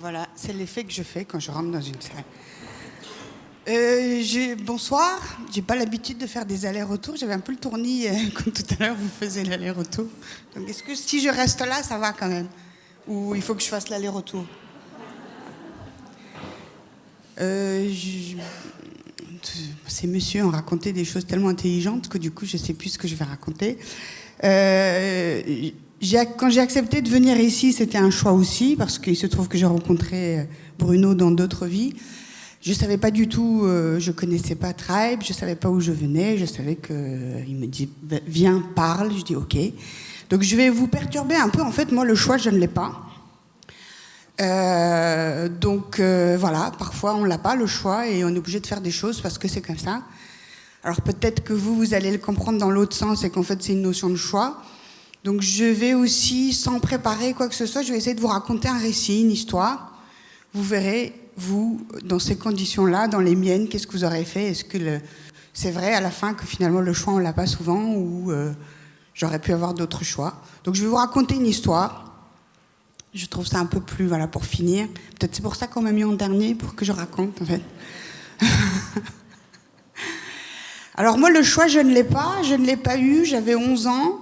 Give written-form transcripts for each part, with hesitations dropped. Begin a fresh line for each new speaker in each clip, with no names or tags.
Voilà, c'est l'effet que je fais quand je rentre dans une salle. Bonsoir, j'ai pas l'habitude de faire des allers-retours, j'avais un peu le tournis comme tout à l'heure vous faisiez l'aller-retour. Donc est-ce que si je reste là, ça va quand même? Ou il faut que je fasse l'aller-retour? Ces messieurs ont raconté des choses tellement intelligentes que du coup je sais plus ce que je vais raconter. Quand j'ai accepté de venir ici, c'était un choix aussi, parce qu'il se trouve que j'ai rencontré Bruno dans d'autres vies. Je savais pas du tout, je connaissais pas Tribe, je savais pas où je venais, je savais qu'il me dit viens, parle, je dis ok. Donc je vais vous perturber un peu, en fait moi le choix je ne l'ai pas. Voilà, parfois on l'a pas le choix et on est obligé de faire des choses parce que c'est comme ça. Alors peut-être que vous allez le comprendre dans l'autre sens et qu'en fait c'est une notion de choix. Donc je vais aussi, sans préparer quoi que ce soit, je vais essayer de vous raconter un récit, une histoire. Vous verrez, vous, dans ces conditions-là, dans les miennes, qu'est-ce que vous aurez fait? Est-ce que c'est vrai à la fin que finalement le choix on l'a pas souvent ou j'aurais pu avoir d'autres choix? Donc je vais vous raconter une histoire. Je trouve ça un peu plus, voilà, pour finir. Peut-être c'est pour ça qu'on m'a mis en dernier, pour que je raconte, en fait. Alors moi, le choix, je ne l'ai pas eu, j'avais 11 ans.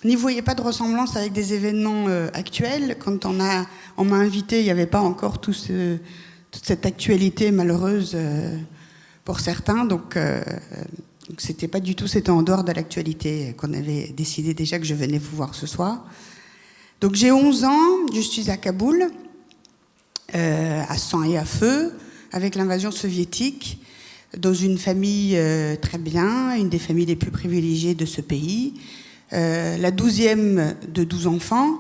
N'y voyez pas de ressemblance avec des événements actuels. Quand on m'a invité, il n'y avait pas encore toute cette actualité malheureuse pour certains. Donc c'était pas du tout, c'était en dehors de l'actualité qu'on avait décidé déjà que je venais vous voir ce soir. Donc j'ai 11 ans, je suis à Kaboul, à sang et à feu, avec l'invasion soviétique, dans une famille très bien, une des familles les plus privilégiées de ce pays. La 12e de 12 enfants.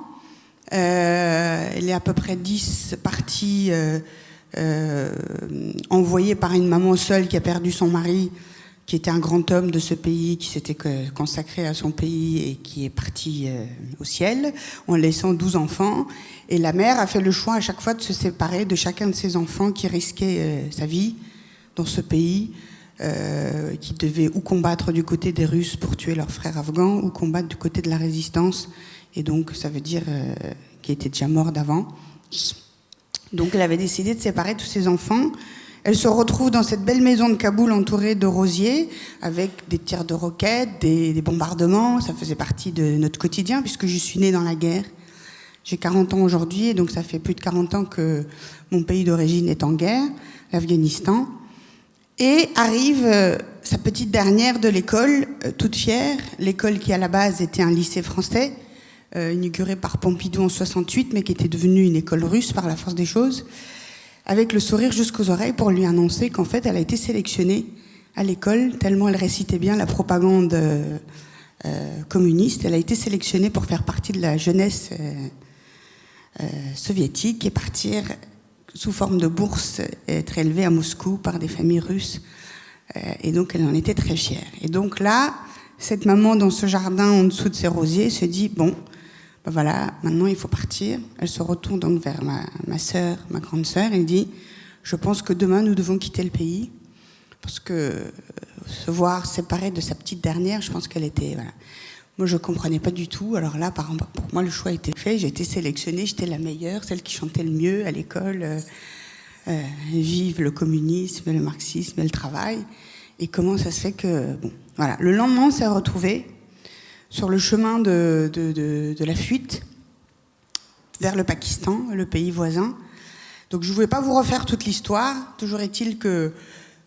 Elle est à peu près 10 parties envoyées par une maman seule qui a perdu son mari, qui était un grand homme de ce pays, qui s'était consacré à son pays et qui est parti au ciel, en laissant 12 enfants. Et la mère a fait le choix à chaque fois de se séparer de chacun de ses enfants qui risquait sa vie dans ce pays, qui devaient ou combattre du côté des Russes pour tuer leurs frères afghans, ou combattre du côté de la résistance. Et donc, ça veut dire qu'ils étaient déjà morts d'avant. Donc, elle avait décidé de séparer tous ses enfants. Elle se retrouve dans cette belle maison de Kaboul entourée de rosiers, avec des tirs de roquettes, des bombardements. Ça faisait partie de notre quotidien, puisque je suis née dans la guerre. J'ai 40 ans aujourd'hui, et donc ça fait plus de 40 ans que mon pays d'origine est en guerre, l'Afghanistan. Et arrive sa petite dernière de l'école, toute fière, l'école qui à la base était un lycée français, inauguré par Pompidou en 68, mais qui était devenue une école russe par la force des choses, avec le sourire jusqu'aux oreilles pour lui annoncer qu'en fait elle a été sélectionnée à l'école, tellement elle récitait bien la propagande communiste. Elle a été sélectionnée pour faire partie de la jeunesse soviétique et partir sous forme de bourse, être élevée à Moscou par des familles russes. Et donc, elle en était très fière. Et donc là, cette maman, dans ce jardin, en dessous de ses rosiers, se dit, bon, ben voilà, maintenant il faut partir. Elle se retourne donc vers ma sœur, ma grande sœur, et dit, je pense que demain, nous devons quitter le pays, parce que se voir séparée de sa petite dernière, je pense qu'elle était... Voilà. Moi, je ne comprenais pas du tout. Alors là, pour moi, le choix était fait. J'ai été sélectionnée, j'étais la meilleure, celle qui chantait le mieux à l'école. Vive le communisme, le marxisme et le travail. Et comment ça se fait que... Bon, voilà. Le lendemain, on s'est retrouvés sur le chemin de la fuite vers le Pakistan, le pays voisin. Donc, je ne voulais pas vous refaire toute l'histoire. Toujours est-il que,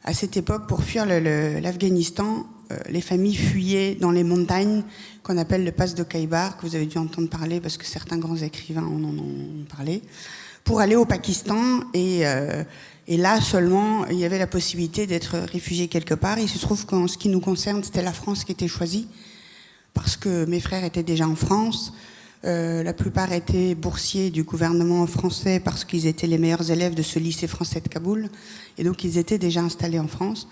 à cette époque, pour fuir l'Afghanistan, les familles fuyaient dans les montagnes qu'on appelle le pass de Khyber, que vous avez dû entendre parler parce que certains grands écrivains en ont parlé, pour aller au Pakistan. Et là seulement, il y avait la possibilité d'être réfugié quelque part. Il se trouve qu'en ce qui nous concerne, c'était la France qui était choisie, parce que mes frères étaient déjà en France. La plupart étaient boursiers du gouvernement français parce qu'ils étaient les meilleurs élèves de ce lycée français de Kaboul. Et donc, ils étaient déjà installés en France.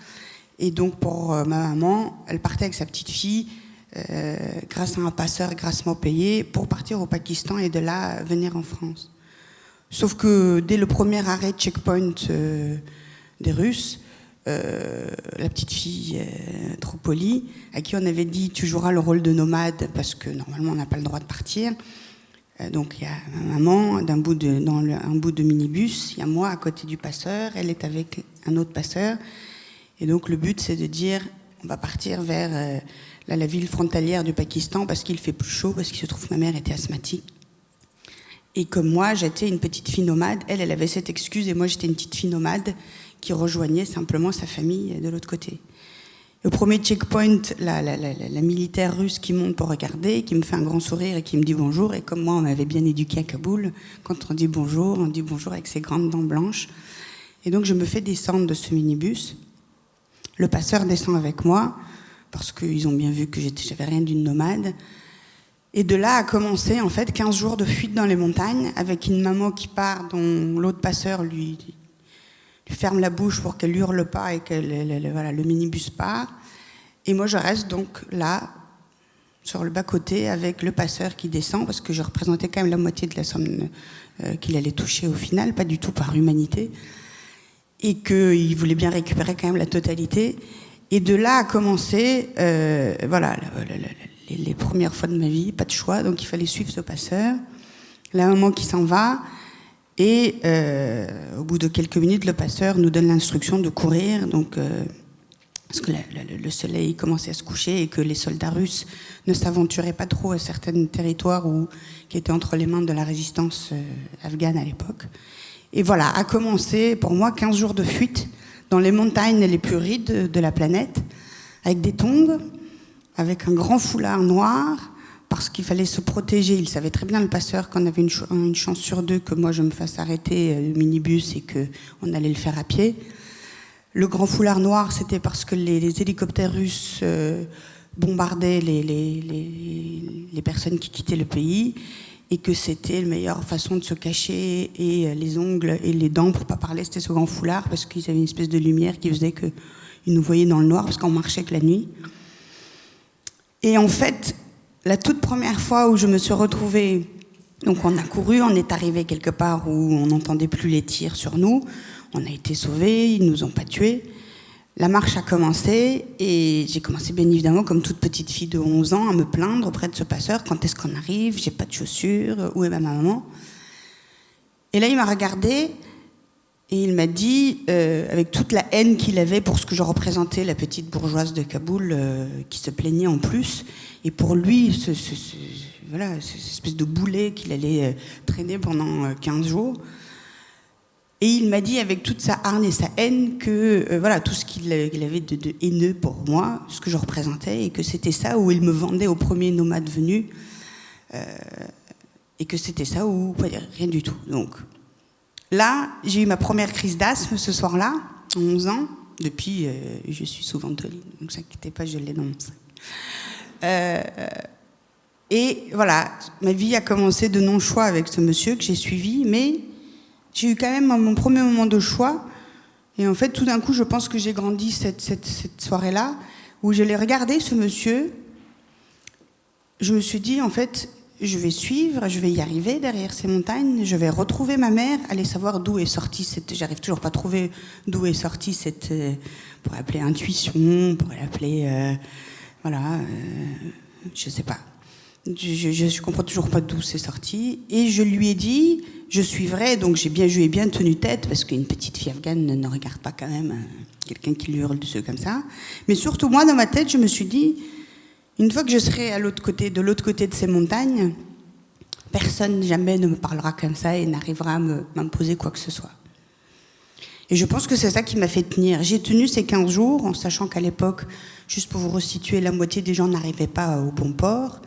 Et donc, pour ma maman, elle partait avec sa petite fille, grâce à un passeur grassement payé, pour partir au Pakistan et de là, venir en France. Sauf que dès le premier arrêt checkpoint des Russes, la petite fille trop polie, à qui on avait dit « tu joueras le rôle de nomade parce que normalement on n'a pas le droit de partir », Donc il y a ma maman un bout de minibus, il y a moi à côté du passeur, elle est avec un autre passeur. Et donc le but c'est de dire on va partir vers la ville frontalière du Pakistan parce qu'il fait plus chaud, parce qu'il se trouve que ma mère était asthmatique. Et comme moi j'étais une petite fille nomade, elle avait cette excuse et moi j'étais une petite fille nomade qui rejoignait simplement sa famille de l'autre côté. Le premier checkpoint, la militaire russe qui monte pour regarder, qui me fait un grand sourire et qui me dit bonjour. Et comme moi, on m'avait bien éduqué à Kaboul, quand on dit bonjour avec ses grandes dents blanches. Et donc, je me fais descendre de ce minibus. Le passeur descend avec moi, parce qu'ils ont bien vu que j'avais rien d'une nomade. Et de là a commencé, en fait, 15 jours de fuite dans les montagnes, avec une maman qui part, dont l'autre passeur lui ferme la bouche pour qu'elle hurle pas et que le minibus part. Et moi, je reste donc là, sur le bas-côté, avec le passeur qui descend, parce que je représentais quand même la moitié de la somme qu'il allait toucher au final, pas du tout par humanité, et qu'il voulait bien récupérer quand même la totalité. Et de là a commencé, les premières fois de ma vie, pas de choix, donc il fallait suivre ce passeur. La maman qui s'en va, et au bout de quelques minutes, le passeur nous donne l'instruction de courir, donc, parce que le soleil commençait à se coucher et que les soldats russes ne s'aventuraient pas trop à certains territoires qui étaient entre les mains de la résistance afghane à l'époque. Et voilà, a commencé pour moi 15 jours de fuite dans les montagnes les plus rides de la planète, avec des tongs, avec un grand foulard noir, parce qu'il fallait se protéger. Il savait très bien, le passeur, qu'on avait une chance sur deux que moi je me fasse arrêter le minibus et qu'on allait le faire à pied. Le grand foulard noir, c'était parce que les hélicoptères russes bombardaient les personnes qui quittaient le pays et que c'était la meilleure façon de se cacher, et les ongles et les dents, pour pas parler, c'était ce grand foulard, parce qu'ils avaient une espèce de lumière qui faisait qu'ils nous voyaient dans le noir, parce qu'on marchait que la nuit. Et en fait, la toute première fois où je me suis retrouvée, donc on a couru, on est arrivé quelque part où on n'entendait plus les tirs sur nous, on a été sauvés, ils nous ont pas tués. La marche a commencé et j'ai commencé bien évidemment comme toute petite fille de 11 ans à me plaindre auprès de ce passeur, quand est-ce qu'on arrive, j'ai pas de chaussures, où est ma maman? Et là il m'a regardée et il m'a dit, avec toute la haine qu'il avait pour ce que je représentais, la petite bourgeoise de Kaboul qui se plaignait en plus, et pour lui, cette espèce de boulet qu'il allait traîner pendant 15 jours. Et il m'a dit avec toute sa hargne et sa haine que tout ce qu'il avait de haineux pour moi, ce que je représentais, et que c'était ça où il me vendait au premier nomade venu, et que c'était ça où rien du tout. Donc là, j'ai eu ma première crise d'asthme ce soir-là, à 11 ans. Depuis, je suis sous Ventoline, donc ne vous inquiétez pas, je l'ai dans mon sac. Et voilà, ma vie a commencé de non-choix avec ce monsieur que j'ai suivi, mais j'ai eu quand même mon premier moment de choix. Et en fait, tout d'un coup, je pense que j'ai grandi cette soirée-là, où je l'ai regardé, ce monsieur. Je me suis dit, en fait, je vais suivre, je vais y arriver derrière ces montagnes, je vais retrouver ma mère, aller savoir d'où est sortie cette... J'arrive toujours pas à trouver d'où est sortie cette... on pourrait l'appeler intuition, on pourrait l'appeler... je sais pas. Je comprends toujours pas d'où c'est sorti. Et je lui ai dit, je suivrai, donc je lui ai bien tenu tête, parce qu'une petite fille afghane ne regarde pas quand même quelqu'un qui lui hurle dessus comme ça. Mais surtout, moi, dans ma tête, je me suis dit, une fois que je serai de l'autre côté de ces montagnes, personne jamais ne me parlera comme ça et n'arrivera à m'imposer quoi que ce soit. Et je pense que c'est ça qui m'a fait tenir. J'ai tenu ces 15 jours, en sachant qu'à l'époque, juste pour vous resituer, la moitié des gens n'arrivaient pas au bon port,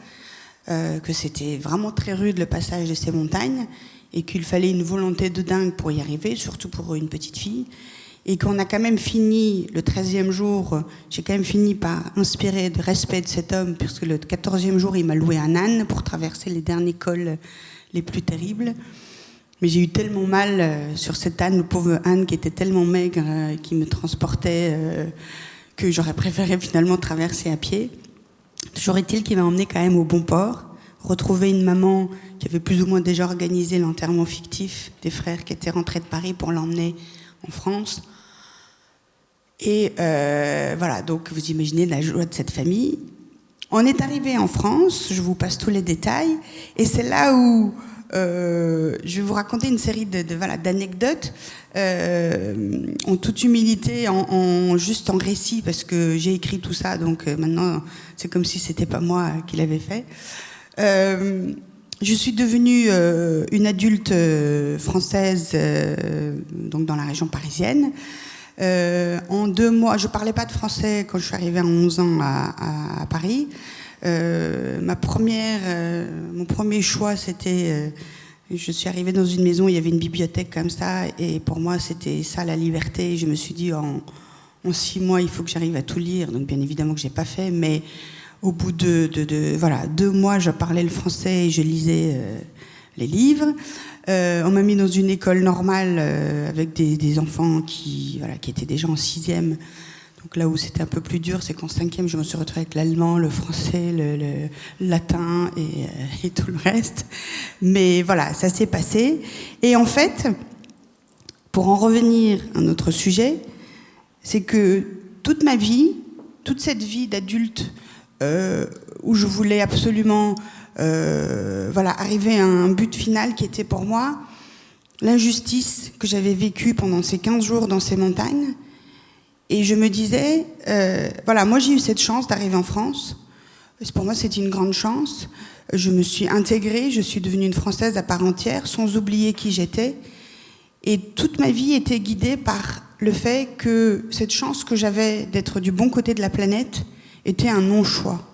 que c'était vraiment très rude le passage de ces montagnes, et qu'il fallait une volonté de dingue pour y arriver, surtout pour une petite fille, et qu'on a quand même fini, le 13e jour, j'ai quand même fini par inspirer de respect de cet homme, puisque le 14e jour, il m'a loué un âne pour traverser les derniers cols les plus terribles. Mais j'ai eu tellement mal sur cet âne, le pauvre âne qui était tellement maigre, qui me transportait, que j'aurais préféré finalement traverser à pied. Toujours est-il qu'il m'a emmené quand même au bon port, retrouver une maman qui avait plus ou moins déjà organisé l'enterrement fictif des frères qui étaient rentrés de Paris pour l'emmener en France. Et voilà, donc vous imaginez la joie de cette famille. On est arrivé en France, je vous passe tous les détails, et c'est là où je vais vous raconter une série d'anecdotes, en toute humilité, juste en récit, parce que j'ai écrit tout ça, donc maintenant c'est comme si c'était pas moi qui l'avais fait. Je suis devenue une adulte française, donc dans la région parisienne. En 2 mois, je parlais pas de français quand je suis arrivée à 11 ans à Paris. Mon premier choix, c'était, je suis arrivée dans une maison, il y avait une bibliothèque comme ça, et pour moi, c'était ça la liberté. Et je me suis dit, en 6 mois, il faut que j'arrive à tout lire. Donc, bien évidemment que j'ai pas fait, mais au bout de 2 mois, je parlais le français et je lisais les livres. On m'a mis dans une école normale avec des enfants qui étaient déjà en 6e. Donc là où c'était un peu plus dur, c'est qu'en 5e, je me suis retrouvée avec l'allemand, le français, le latin et tout le reste. Mais voilà, ça s'est passé. Et en fait, pour en revenir à notre sujet, c'est que toute ma vie, toute cette vie d'adulte où je voulais absolument arriver à un but final qui était pour moi l'injustice que j'avais vécue pendant ces 15 jours dans ces montagnes. Et je me disais, moi j'ai eu cette chance d'arriver en France. Pour moi c'était une grande chance. Je me suis intégrée, je suis devenue une Française à part entière, sans oublier qui j'étais. Et toute ma vie était guidée par le fait que cette chance que j'avais d'être du bon côté de la planète était un non-choix.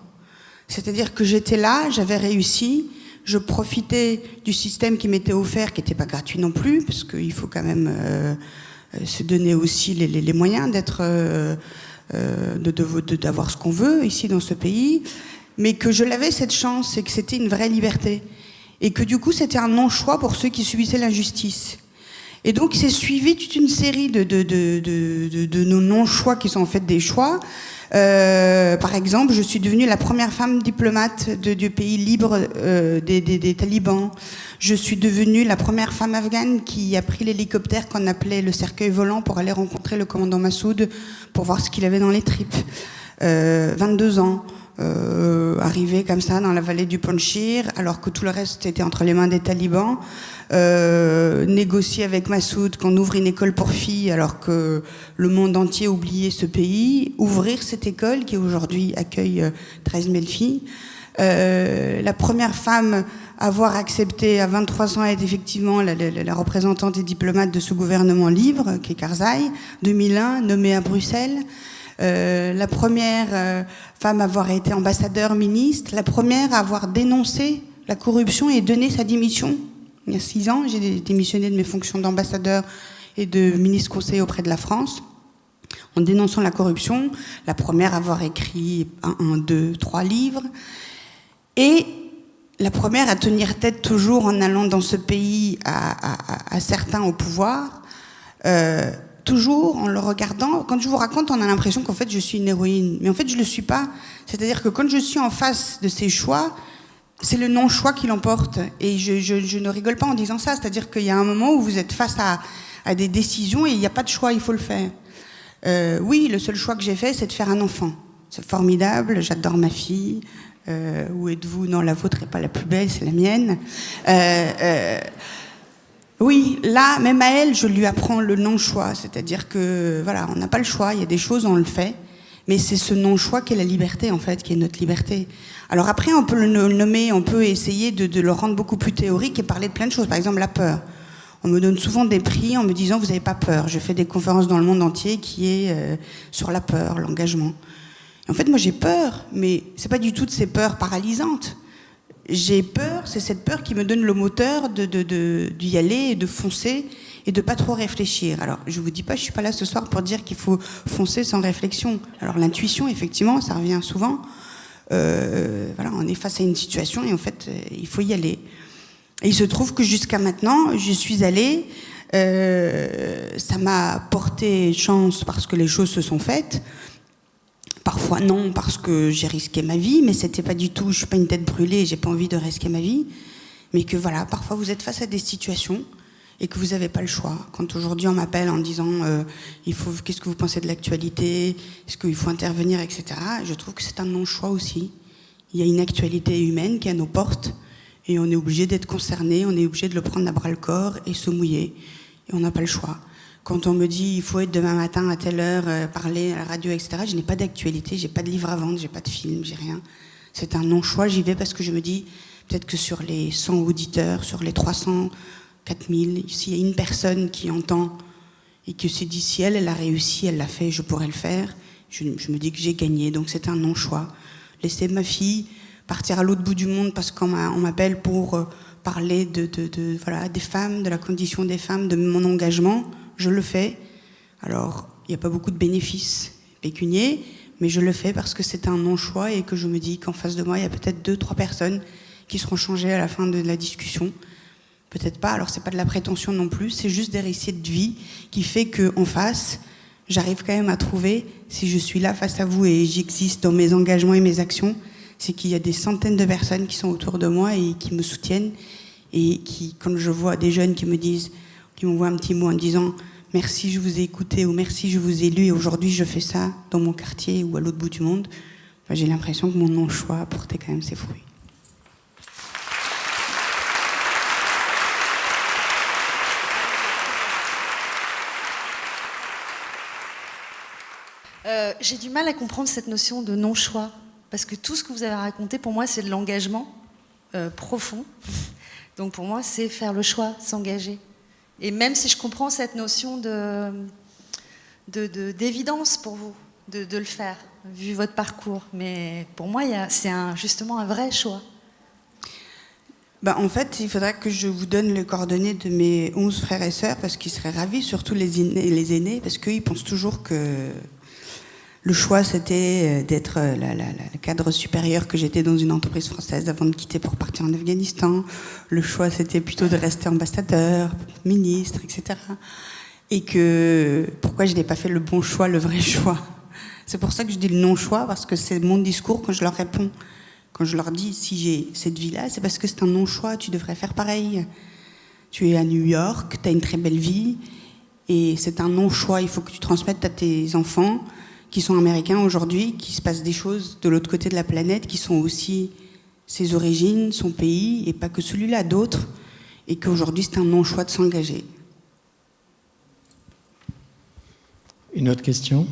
C'est-à-dire que j'étais là, j'avais réussi, je profitais du système qui m'était offert, qui n'était pas gratuit non plus, parce qu'il faut quand même se donner aussi les moyens d'avoir ce qu'on veut ici dans ce pays, mais que je l'avais cette chance et que c'était une vraie liberté. Et que du coup, c'était un non-choix pour ceux qui subissaient l'injustice. Et donc, c'est suivi toute une série de nos non-choix qui sont en fait des choix. Par exemple, je suis devenue la première femme diplomate du pays libre des talibans. Je suis devenue la première femme afghane qui a pris l'hélicoptère qu'on appelait le cercueil volant pour aller rencontrer le commandant Massoud pour voir ce qu'il avait dans les tripes. 22 ans. Arrivé comme ça dans la vallée du Panjshir, alors que tout le reste était entre les mains des talibans, négocier avec Massoud qu'on ouvre une école pour filles alors que le monde entier oubliait ce pays, ouvrir cette école qui aujourd'hui accueille 13 000 filles. La première femme à avoir accepté à 23 ans être effectivement la représentante et diplomate de ce gouvernement libre, qui est Karzai, 2001, nommée à Bruxelles. La première femme à avoir été ambassadeur, ministre, la première à avoir dénoncé la corruption et donné sa démission. Il y a 6 ans, j'ai démissionné de mes fonctions d'ambassadeur et de ministre conseiller auprès de la France, en dénonçant la corruption. La première à avoir écrit 1, 2, 3 livres. Et la première à tenir tête toujours en allant dans ce pays à certains au pouvoir. Toujours en le regardant, quand je vous raconte, on a l'impression qu'en fait je suis une héroïne, mais en fait je le suis pas. C'est-à-dire que quand je suis en face de ces choix, c'est le non-choix qui l'emporte. Et je ne rigole pas en disant ça. C'est-à-dire qu'il y a un moment où vous êtes face à des décisions et il n'y a pas de choix, il faut le faire. Oui, le seul choix que j'ai fait, c'est de faire un enfant. C'est formidable, j'adore ma fille. Où êtes-vous? Non, la vôtre n'est pas la plus belle, c'est la mienne. Oui, là, même à elle, je lui apprends le non-choix. C'est-à-dire que, voilà, on n'a pas le choix, il y a des choses, on le fait. Mais c'est ce non-choix qui est la liberté, en fait, qui est notre liberté. Alors après, on peut le nommer, on peut essayer de le rendre beaucoup plus théorique et parler de plein de choses. Par exemple, la peur. On me donne souvent des prix en me disant « vous n'avez pas peur ». Je fais des conférences dans le monde entier qui est sur la peur, l'engagement. Et en fait, moi, j'ai peur, mais c'est pas du tout de ces peurs paralysantes. J'ai peur, c'est cette peur qui me donne le moteur d'y aller et de foncer et de pas trop réfléchir. Alors, je vous dis pas, je suis pas là ce soir pour dire qu'il faut foncer sans réflexion. Alors, l'intuition, effectivement, ça revient souvent. On est face à une situation et en fait, il faut y aller. Et il se trouve que jusqu'à maintenant, je suis allée. Ça m'a porté chance parce que les choses se sont faites. Parfois non, parce que j'ai risqué ma vie, mais c'était pas du tout, je suis pas une tête brûlée, j'ai pas envie de risquer ma vie. Mais que voilà, parfois vous êtes face à des situations et que vous n'avez pas le choix. Quand aujourd'hui on m'appelle en disant qu'est-ce que vous pensez de l'actualité, est-ce qu'il faut intervenir, etc. Je trouve que c'est un non-choix aussi. il y a une actualité humaine qui est à nos portes et on est obligé d'être concerné, on est obligé de le prendre à bras-le-corps et se mouiller. Et on n'a pas le choix. Quand on me dit il faut être demain matin à telle heure, parler à la radio, etc., je n'ai pas d'actualité, j'ai pas de livre à vendre, j'ai pas de film, j'ai rien. C'est un non-choix, j'y vais parce que je me dis peut-être que sur les 100 auditeurs, sur les 300, 4000, s'il y a une personne qui entend et que c'est dit si elle a réussi, elle l'a fait, je pourrais le faire, je me dis que j'ai gagné, donc c'est un non-choix. Laisser ma fille partir à l'autre bout du monde parce qu'on m'appelle pour parler voilà, des femmes, de la condition des femmes, de mon engagement, je le fais. Alors, il n'y a pas beaucoup de bénéfices pécuniaires, mais je le fais parce que c'est un non-choix et que je me dis qu'en face de moi, il y a peut-être 2-3 personnes qui seront changées à la fin de la discussion. Peut-être pas, alors c'est pas de la prétention non plus, c'est juste des récits de vie qui fait qu'en face, j'arrive quand même à trouver, si je suis là face à vous et j'existe dans mes engagements et mes actions, c'est qu'il y a des centaines de personnes qui sont autour de moi et qui me soutiennent et qui, quand je vois des jeunes qui me disent, qui m'envoient un petit mot en disant « Merci, je vous ai écouté » ou « Merci, je vous ai lu et aujourd'hui je fais ça dans mon quartier ou à l'autre bout du monde », enfin, j'ai l'impression que mon non-choix a porté quand même ses fruits.
J'ai du mal à comprendre cette notion de non-choix, parce que tout ce que vous avez raconté, pour moi, c'est de l'engagement profond. Donc pour moi, c'est faire le choix, s'engager. Et même si je comprends cette notion d'évidence pour vous, de le faire, vu votre parcours, mais pour moi, c'est justement un vrai choix.
En fait, il faudra que je vous donne les coordonnées de mes 11 frères et sœurs, parce qu'ils seraient ravis, surtout les aînés, parce qu'ils pensent toujours que le choix, c'était d'être le cadre supérieur que j'étais dans une entreprise française avant de quitter pour partir en Afghanistan. Le choix, c'était plutôt de rester ambassadeur, ministre, etc. Et que pourquoi je n'ai pas fait le bon choix, le vrai choix. C'est pour ça que je dis le non-choix, parce que c'est mon discours quand je leur réponds. Quand je leur dis, si j'ai cette vie-là, c'est parce que c'est un non-choix, tu devrais faire pareil. Tu es à New York, tu as une très belle vie, et c'est un non-choix. Il faut que tu transmettes à tes enfants qui sont américains aujourd'hui, qu'il se passe des choses de l'autre côté de la planète, qui sont aussi ses origines, son pays, et pas que celui-là, d'autres, et qu'aujourd'hui c'est un non-choix de s'engager.
Une autre question ?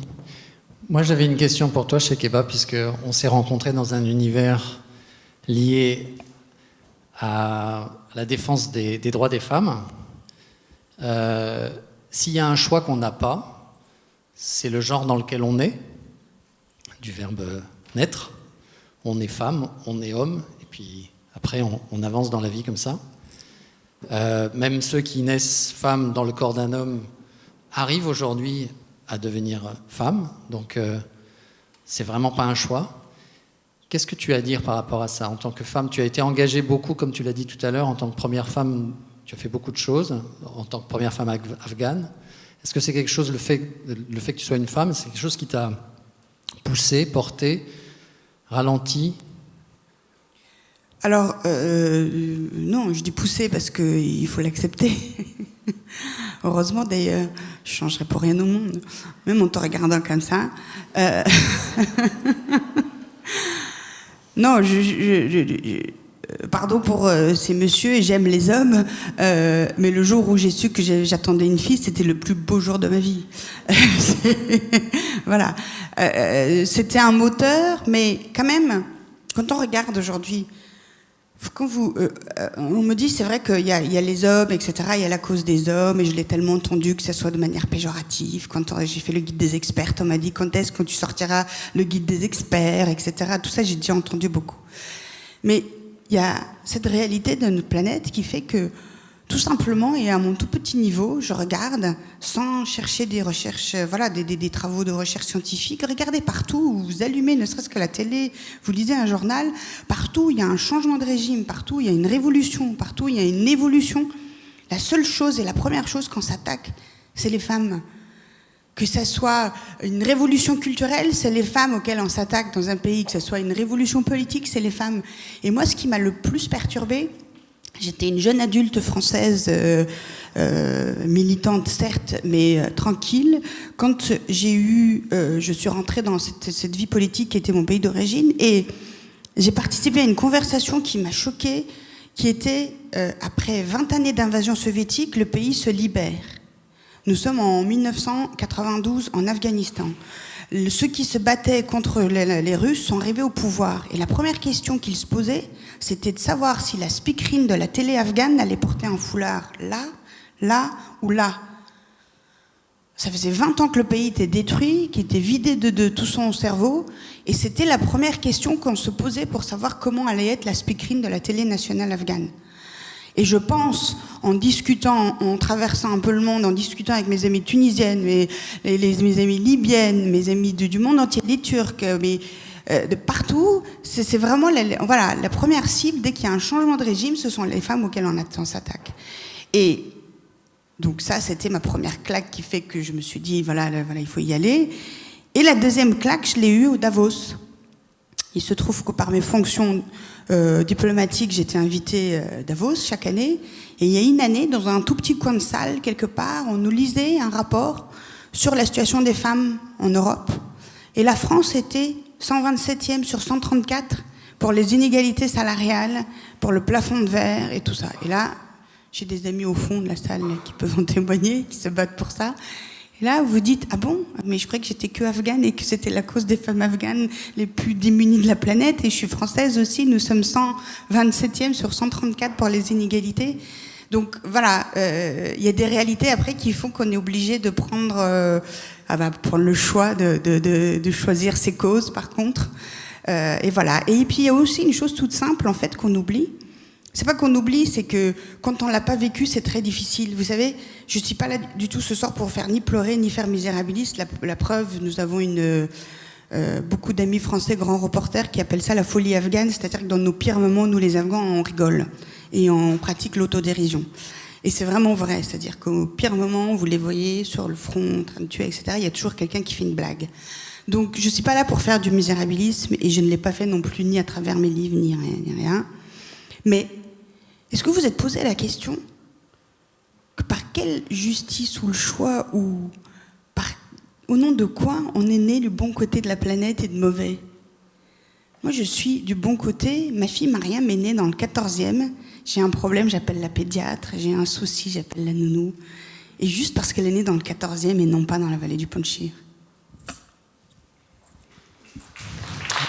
Moi j'avais une question pour toi, Shekeba, puisqu'on s'est rencontrés dans un univers lié à la défense des droits des femmes. S'il y a un choix qu'on n'a pas, c'est le genre dans lequel on est, du verbe naître. On est femme, on est homme, et puis après on avance dans la vie comme ça. Même ceux qui naissent femmes dans le corps d'un homme arrivent aujourd'hui à devenir femmes, donc c'est vraiment pas un choix. Qu'est-ce que tu as à dire par rapport à ça en tant que femme? Tu as été engagée beaucoup, comme tu l'as dit tout à l'heure, en tant que première femme, tu as fait beaucoup de choses, en tant que première femme afghane. Est-ce que c'est quelque chose, le fait que tu sois une femme, c'est quelque chose qui t'a poussé, porté, ralenti?
Alors, non, je dis poussé parce qu'il faut l'accepter. Heureusement, d'ailleurs, je ne changerais pour rien au monde, même en te regardant comme ça. Non, pardon pour ces messieurs, et j'aime les hommes, mais le jour où j'ai su que j'attendais une fille, c'était le plus beau jour de ma vie. Voilà. C'était un moteur, mais quand même, quand on regarde aujourd'hui, quand on me dit, c'est vrai qu'il y a les hommes, etc., il y a la cause des hommes, et je l'ai tellement entendu que ça soit de manière péjorative. Quand j'ai fait le guide des experts, on m'a dit, quand est-ce que tu sortiras le guide des experts, etc. Tout ça, j'ai déjà entendu beaucoup. Mais il y a cette réalité de notre planète qui fait que, tout simplement, et à mon tout petit niveau, je regarde, sans chercher des recherches, voilà, des travaux de recherche scientifique, regardez partout où vous allumez, ne serait-ce que la télé, vous lisez un journal, partout il y a un changement de régime, partout il y a une révolution, partout il y a une évolution. La seule chose et la première chose qu'on s'attaque, c'est les femmes. Que ça soit une révolution culturelle, c'est les femmes auxquelles on s'attaque dans un pays, que ça soit une révolution politique, c'est les femmes. Et moi, ce qui m'a le plus perturbée, j'étais une jeune adulte française, militante certes, mais tranquille. Quand je suis rentrée dans cette vie politique qui était mon pays d'origine, et j'ai participé à une conversation qui m'a choquée, qui était, après 20 années d'invasion soviétique, le pays se libère. Nous sommes en 1992 en Afghanistan. Ceux qui se battaient contre les Russes sont arrivés au pouvoir. Et la première question qu'ils se posaient, c'était de savoir si la speakerine de la télé afghane allait porter un foulard là, là ou là. Ça faisait 20 ans que le pays était détruit, qu'il était vidé de tout son cerveau. Et c'était la première question qu'on se posait pour savoir comment allait être la speakerine de la télé nationale afghane. Et je pense, en discutant, en traversant un peu le monde, en discutant avec mes amies tunisiennes, mes amies libyennes, mes amis du monde entier, les Turcs, de partout, c'est vraiment la première cible. Dès qu'il y a un changement de régime, ce sont les femmes auxquelles on s'attaque. Et donc ça, c'était ma première claque qui fait que je me suis dit, voilà, il faut y aller. Et la deuxième claque, je l'ai eue au Davos. Il se trouve que par mes fonctions diplomatiques, j'étais invitée à Davos chaque année. Et il y a une année, dans un tout petit coin de salle, quelque part, on nous lisait un rapport sur la situation des femmes en Europe. Et la France était 127e sur 134 pour les inégalités salariales, pour le plafond de verre et tout ça. Et là, j'ai des amis au fond de la salle qui peuvent en témoigner, qui se battent pour ça. Et là, vous dites, ah bon, mais je croyais que j'étais que afghane et que c'était la cause des femmes afghanes les plus démunies de la planète. Et je suis française aussi, nous sommes 127e sur 134 pour les inégalités. Donc voilà, y a des réalités après qui font qu'on est obligé de prendre le choix de choisir ses causes, par contre. Et voilà. Et puis il y a aussi une chose toute simple, en fait, qu'on oublie. C'est pas qu'on oublie, c'est que quand on l'a pas vécu, c'est très difficile. Vous savez, je suis pas là du tout ce soir pour faire ni pleurer ni faire misérabiliste. La preuve, nous avons beaucoup d'amis français grands reporters qui appellent ça la folie afghane, c'est-à-dire que dans nos pires moments, nous les Afghans, on rigole et on pratique l'autodérision. Et c'est vraiment vrai, c'est-à-dire qu'au pire moment, vous les voyez sur le front, en train de tuer, etc. Il y a toujours quelqu'un qui fait une blague. Donc, je suis pas là pour faire du misérabilisme et je ne l'ai pas fait non plus ni à travers mes livres ni rien. Mais est-ce que vous êtes posé la question que par quelle justice ou le choix ou au nom de quoi on est né du bon côté de la planète et de mauvais? Moi, je suis du bon côté. Ma fille Mariam est née dans le 14e. J'ai un problème, j'appelle la pédiatre. J'ai un souci, j'appelle la nounou. Et juste parce qu'elle est née dans le 14e et non pas dans la vallée du Panchir.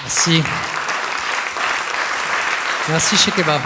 Merci. Merci, Chekeba.